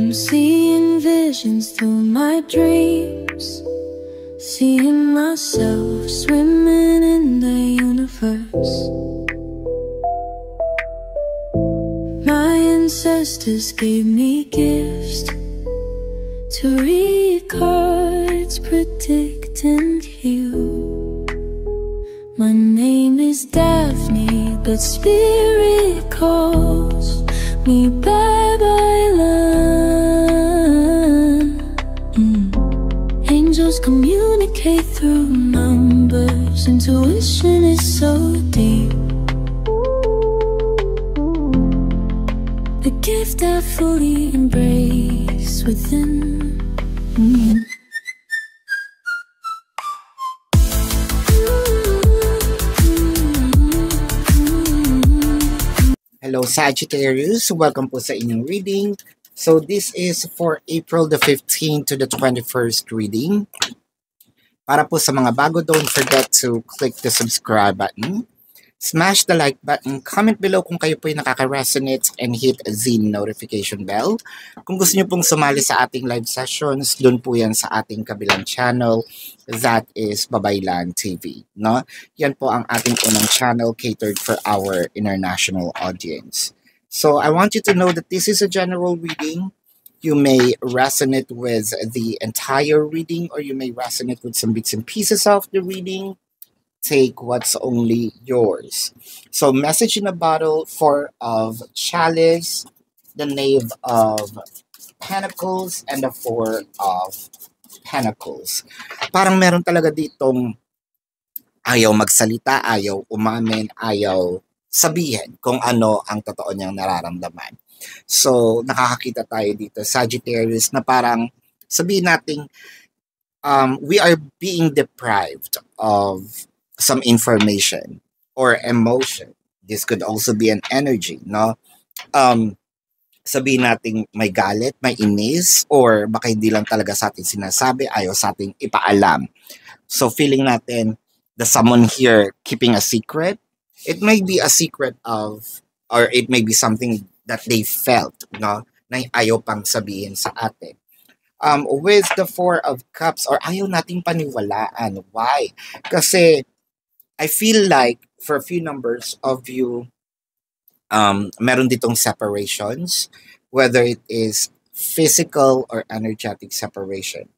I'm seeing visions through my dreams, seeing myself swimming in the universe. My ancestors gave me gifts to read cards, predict and heal. My name is Daphne, but spirit calls me bye-bye love. Angels communicate through numbers. Intuition is so deep. The gift I fully embrace within. Hello Sagittarius, welcome po sa inyong reading. So this is for April the 15th to the 21st reading. Para po sa mga bago, don't forget to click the subscribe button, smash the like button, comment below kung kayo po ay nakaka-resonate, and hit the notification bell. Kung gusto nyo pong sumali sa ating live sessions, dun po yan sa ating kabilang channel, that is Babaylan TV. No? Yan po ang ating unang channel catered for our international audience. So I want you to know that this is a general reading. You may resonate with the entire reading, or you may resonate with some bits and pieces of the reading. Take what's only yours. So message in a bottle, Four of Chalice, the Knave of Pentacles, and the Four of Pentacles. Parang meron talaga ditong ayaw magsalita, ayaw umamin, ayaw sabihin kung ano ang totoo niyang nararamdaman. So nakakakita tayo dito, Sagittarius, na parang sabihin natin we are being deprived of some information or emotion. This could also be an energy, no? Sabihin natin may galit, may inis, or baka hindi lang talaga sa atin sinasabi, ayaw sa ating ipaalam. So feeling natin there's someone here keeping a secret. It may be a secret of, or it may be something that they felt, no? Na ayaw pang sabihin sa atin. With the Four of Cups, or ayaw nating paniwalaan. Why? Kasi I feel like for a few numbers of you, meron ditong separations, whether it is physical or energetic separation.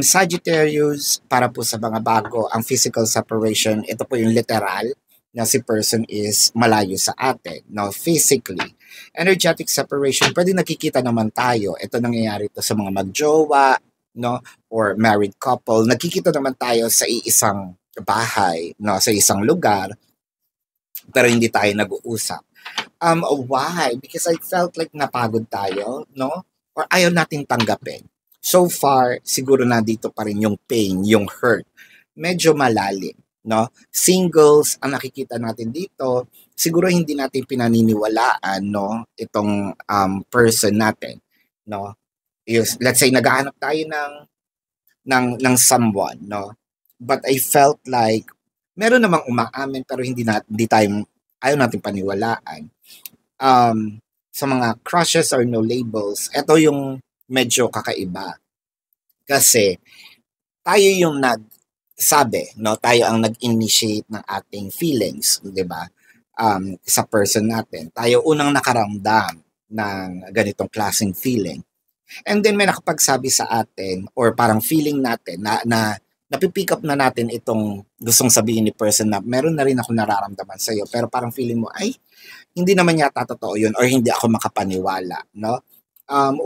Sagittarius, para po sa mga bago, ang physical separation, ito po yung literal na si person is malayo sa atin, no, physically. Energetic separation, pwede nakikita naman tayo. Ito nangyayari to sa mga magjowa, no, or married couple. Nakikita naman tayo sa iisang bahay, no, sa isang lugar, pero hindi tayo nag-uusap. Why? Because I felt like napagod tayo, no? Or ayaw nating tanggapin. So far, siguro na dito pa rin yung pain, yung hurt. Medyo malalim, no? Singles, ang nakikita natin dito, siguro hindi natin pinaniniwalaan, no, itong person natin, no? Let's say naghahanap tayo ng someone, no? But I felt like meron namang umaamin pero hindi tayo, ayaw natin paniwalaan. Sa mga crushes or no labels, ito yung medyo kakaiba. Kasi tayo yung nagsabi, no? Tayo ang nag-initiate ng ating feelings, 'di ba? Sa person natin. Tayo unang nakaramdam ng ganitong klaseng feeling. And then may nakapagsabi sa atin, or parang feeling natin na napipick up na natin itong gustong sabihin ni person na meron na rin ako nararamdaman sa iyo, pero parang feeling mo ay hindi naman yata totoo yun, or hindi ako makapaniwala, no?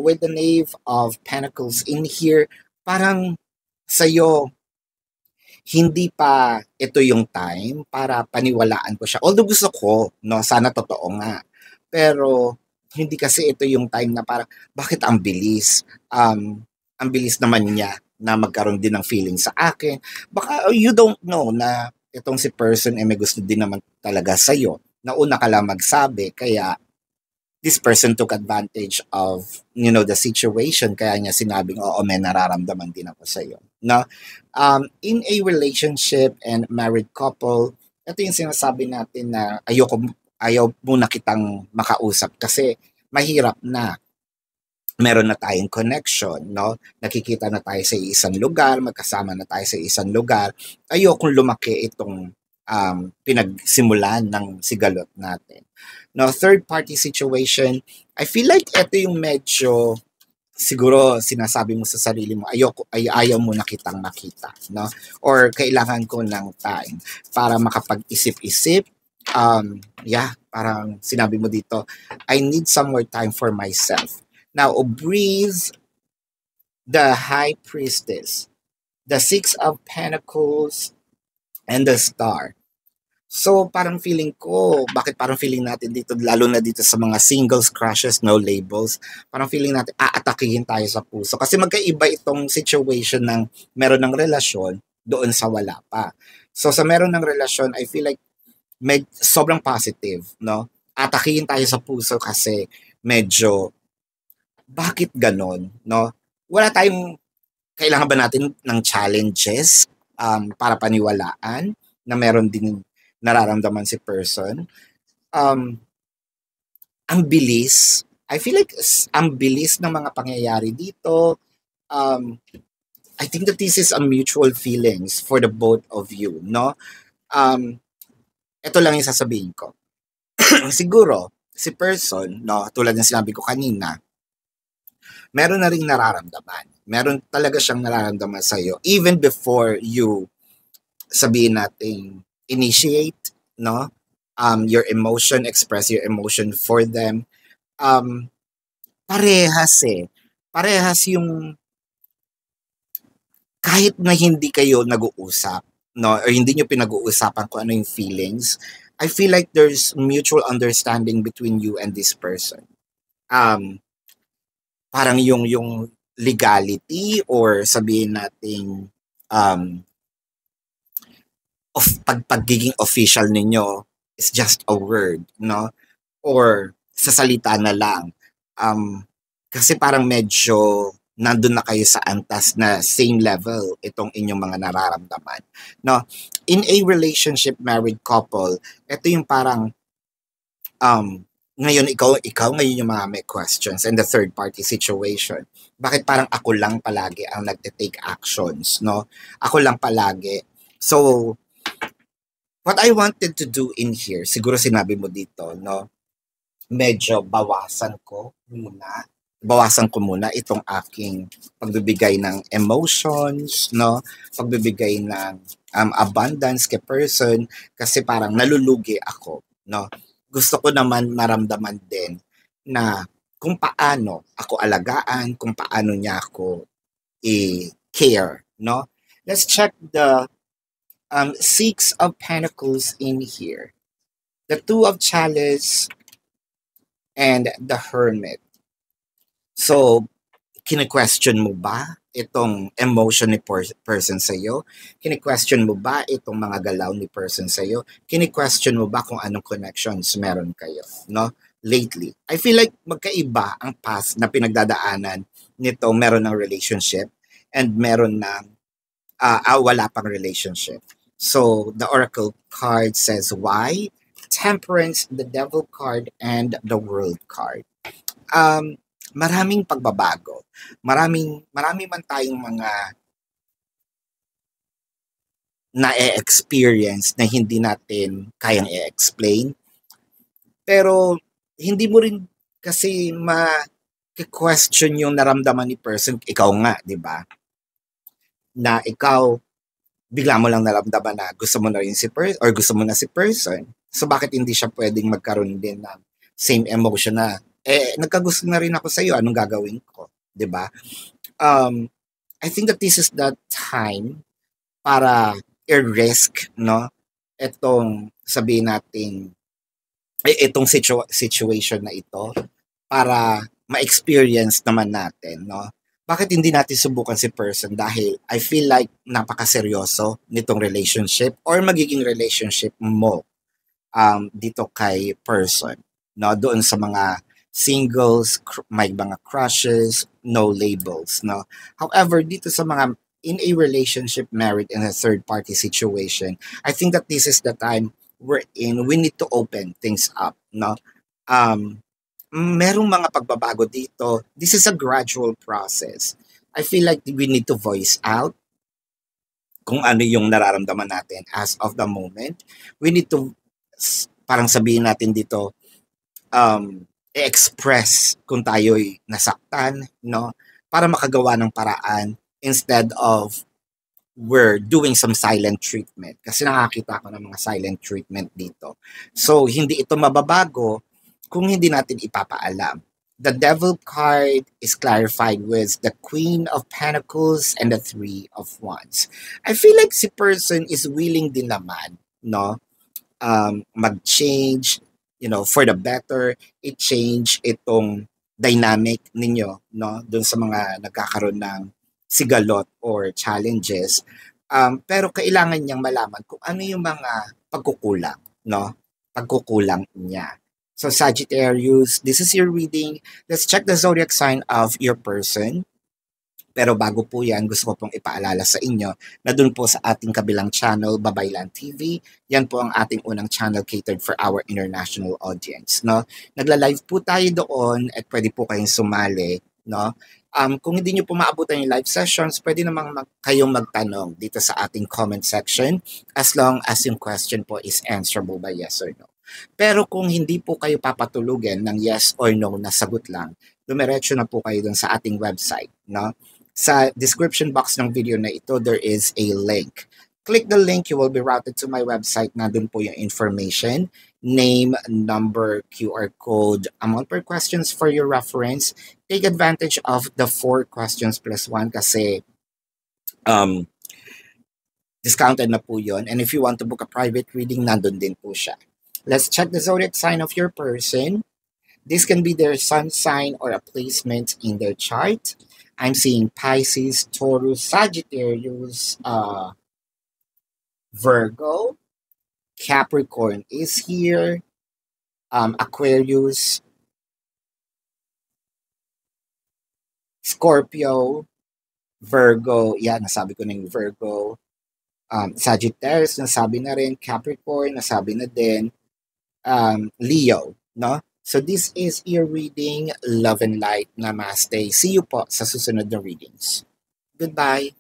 With the Knave of Pentacles in here, parang sa'yo, hindi pa ito yung time para paniwalaan ko siya. Although gusto ko, no, sana totoo nga. Pero hindi kasi ito yung time na parang, bakit ang bilis? Ang bilis naman niya na magkaroon din ng feeling sa akin. Baka you don't know na itong si person may gusto din naman talaga sa'yo. Nauna ka lang magsabi, kaya this person took advantage of, the situation, kaya niya sinabing, oo, may nararamdaman din ako sa'yo. No? In a relationship and married couple, ito yung sinasabi natin na ayaw muna kitang makausap kasi mahirap na. meron na tayong connection, no? Nakikita na tayo sa isang lugar, magkasama na tayo sa isang lugar. Ayokong lumaki itong pinagsimulan ng sigalot natin. No, third party situation, I feel like ito yung medyo siguro sinasabi mo sa sarili mo, ayaw mo na kitang makita, no? Or kailangan ko ng time para makapag-isip-isip. Yeah, parang sinabi mo dito, I need some more time for myself. Now, breathe, the High Priestess, the Six of Pentacles, and the Star. So, parang feeling ko, bakit parang feeling natin dito, lalo na dito sa mga singles, crushes, no labels, parang feeling natin, aatakihin tayo sa puso. Kasi magkaiba itong situation ng meron ng relasyon doon sa wala pa. So, sa meron ng relasyon, I feel like sobrang positive, no? Atakihin tayo sa puso kasi medyo, bakit ganon, no? Wala tayong, kailangan ba natin ng challenges para paniwalaan na meron din nararamdaman si person. Ang bilis, I feel like ang bilis ng mga pangyayari dito. I think that this is a mutual feelings for the both of you, no? Ito lang yung sasabihin ko. Siguro, si person, no, tulad ng sinabi ko kanina, meron na ring nararamdaman. Meron talaga siyang nararamdaman sa'yo even before you sabihin natin initiate, no? Your emotion, express your emotion for them. Parehas eh. Parehas yung kahit na hindi kayo nag-uusap, no? Or hindi nyo pinag-uusapan kung ano yung feelings, I feel like there's mutual understanding between you and this person. Parang yung legality or sabihin natin of pagiging official ninyo is just a word, no? Or sa salita na lang. Kasi parang medyo nandun na kayo sa antas na same level itong inyong mga nararamdaman, no? In a relationship, married couple, ito yung parang ngayon ikaw ngayon yung mga may questions and the third party situation. Bakit parang ako lang palagi ang nagte-take actions, no? Ako lang palagi. So, what I wanted to do in here, siguro sinabi mo dito, no? Medyo bawasan ko muna itong aking pagbibigay ng emotions, no? Pagbibigay ng abundance kay person kasi parang nalulugi ako, no? Gusto ko naman maramdaman din na kung paano ako alagaan, kung paano niya ako i-care, no? Let's check the Six of Pentacles in here. The Two of Chalice and the Hermit. So, kine-question mo ba itong emotion ni person sa'yo? Kine-question mo ba itong mga galaw ni person sa'yo? Kine-question mo ba kung anong connections meron kayo, no? Lately. I feel like magkaiba ang past na pinagdadaanan nito, meron ng relationship and meron ng wala pang relationship. So, the Oracle card says why? Temperance, the Devil card, and the World card. Maraming pagbabago. Marami man tayong mga na-experience na hindi natin kayang i-explain. Pero, hindi mo rin kasi ma-question yung naramdaman ni person. Ikaw nga, di ba? Na ikaw, bigla mo lang naramdaman na gusto mo na rin si person or gusto mo na si person. So, bakit hindi siya pwedeng magkaroon din ng same emotion na, nagkagusto na rin ako sa iyo, anong gagawin ko? Diba? I think that this is the time para i-risk, no? Itong, sabihin natin, itong situation na ito para ma-experience naman natin, no? Bakit hindi natin subukan si person? Dahil I feel like napakaseryoso nitong relationship or magiging relationship mo dito kay person, no? Doon sa mga singles, may mga crushes, no labels, no? However, dito sa mga in a relationship, married, in a third party situation, I think that this is the time we're in. We need to open things up, no? merong mga pagbabago dito. This is a gradual process. I feel like we need to voice out kung ano yung nararamdaman natin as of the moment. We need to, parang sabihin natin dito, i-express kung tayo'y nasaktan, no? Para makagawa ng paraan instead of we're doing some silent treatment. Kasi nakakita ko ng mga silent treatment dito. So, hindi ito mababago kung hindi natin ipapaalam. The Devil card is clarified with the Queen of Pentacles and the Three of Wands. I feel like si person is willing din naman, no? Mag-change, for the better, i-change itong dynamic ninyo, no? Doon sa mga nagkakaroon ng sigalot or challenges. Pero kailangan niyang malaman kung ano yung mga pagkukulang, no? Pagkukulang niya. So Sagittarius, this is your reading. Let's check the zodiac sign of your person. Pero bago po yan, gusto ko pong ipaalala sa inyo na dun po sa ating kabilang channel, Babaylan TV, yan po ang ating unang channel catered for our international audience. No? Nagla-live po tayo doon at pwede po kayong sumali. No? Kung hindi nyo po maabutan yung live sessions, pwede namang kayong magtanong dito sa ating comment section as long as yung question po is answerable by yes or no. Pero kung hindi po kayo papatulugan ng yes or no na sagot lang, dumiretso na po kayo dun sa ating website. No? Sa description box ng video na ito, there is a link. Click the link, you will be routed to my website. Nandun po yung information, name, number, QR code, amount per questions for your reference. Take advantage of the 4 questions plus 1 kasi discounted na po yun. And if you want to book a private reading, nandun din po siya. Let's check the zodiac sign of your person. This can be their sun sign or a placement in their chart. I'm seeing Pisces, Taurus, Sagittarius, Virgo, Capricorn is here, Aquarius, Scorpio, Virgo, nasabi ko na yung Virgo, Sagittarius, nasabi na rin, Capricorn, nasabi na din, Leo, no? So this is your reading. Love and light. Namaste. See you po sa susunod na readings. Goodbye.